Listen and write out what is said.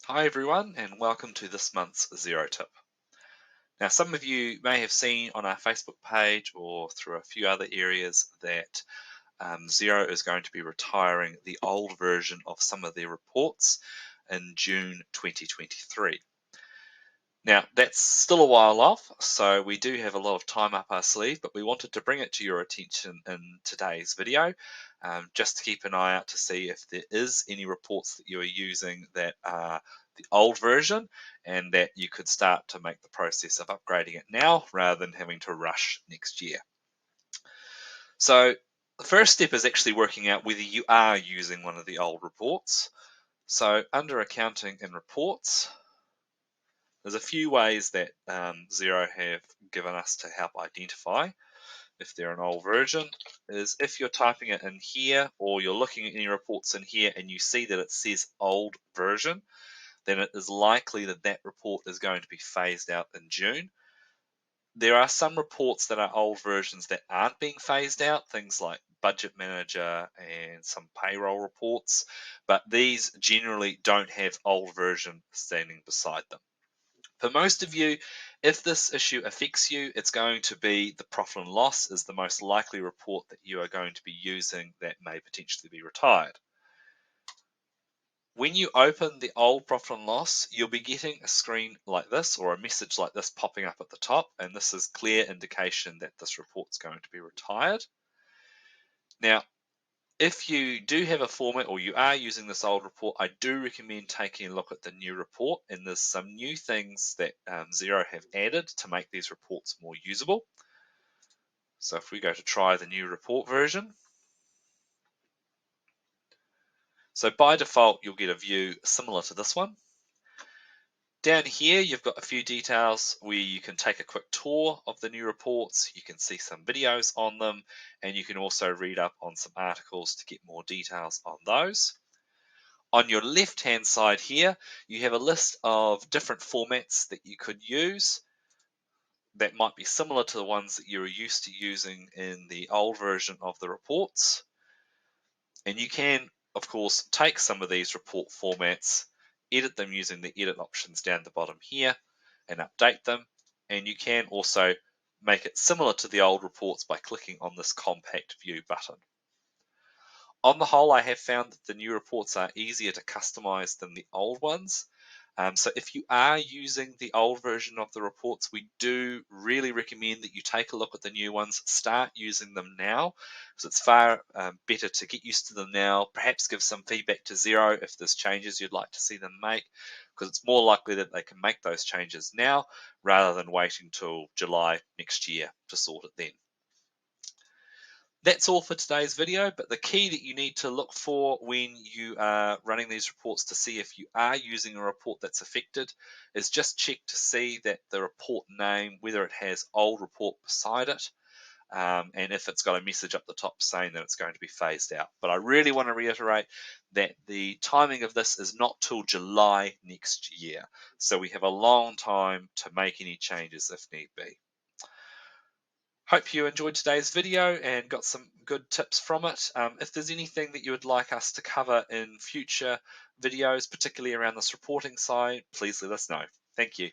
Hi everyone, and welcome to this month's Xero tip. Now, some of you may have seen on our Facebook page or through a few other areas that Xero is going to be retiring the old version of some of their reports in June 2023. Now, that's still a while off, so we do have a lot of time up our sleeve, but we wanted to bring it to your attention in today's video, just to keep an eye out to see if there is any reports that you are using that are the old version and that you could start to make the process of upgrading it now rather than having to rush next year. So the first step is actually working out whether you are using one of the old reports. So under Accounting and Reports, there's a few ways that Xero have given us to help identify if they're an old version. Is if you're typing it in here or you're looking at any reports in here and you see that it says old version, then it is likely that that report is going to be phased out in June. There are some reports that are old versions that aren't being phased out, things like Budget Manager and some payroll reports, but these generally don't have old version standing beside them. For most of you, if this issue affects you, it's going to be the profit and loss is the most likely report that you are going to be using that may potentially be retired. When you open the old profit and loss, you'll be getting a screen like this or a message like this popping up at the top, and this is clear indication that this report's going to be retired. Now, if you do have a format or you are using this old report, I do recommend taking a look at the new report, and there's some new things that Xero have added to make these reports more usable. So if we go to try the new report version, so by default you'll get a view similar to this one. Down here you've got a few details where you can take a quick tour of the new reports, you can see some videos on them, and you can also read up on some articles to get more details on those. On your left hand side here, you have a list of different formats that you could use that might be similar to the ones that you're used to using in the old version of the reports. And you can, of course, take some of these report formats, edit them using the edit options down the bottom here, and update them. And you can also make it similar to the old reports by clicking on this compact view button. On the whole, I have found that the new reports are easier to customize than the old ones. So if you are using the old version of the reports, we do really recommend that you take a look at the new ones, start using them now, because it's far better to get used to them now, perhaps give some feedback to Xero if there's changes you'd like to see them make, because it's more likely that they can make those changes now rather than waiting till July next year to sort it then. That's all for today's video, but the key that you need to look for when you are running these reports to see if you are using a report that's affected is just check to see that the report name, whether it has old report beside it, and if it's got a message up the top saying that it's going to be phased out. But I really want to reiterate that the timing of this is not till July next year, so we have a long time to make any changes if need be. Hope you enjoyed today's video and got some good tips from it. If there's anything that you would like us to cover in future videos, particularly around this reporting side, please let us know. Thank you.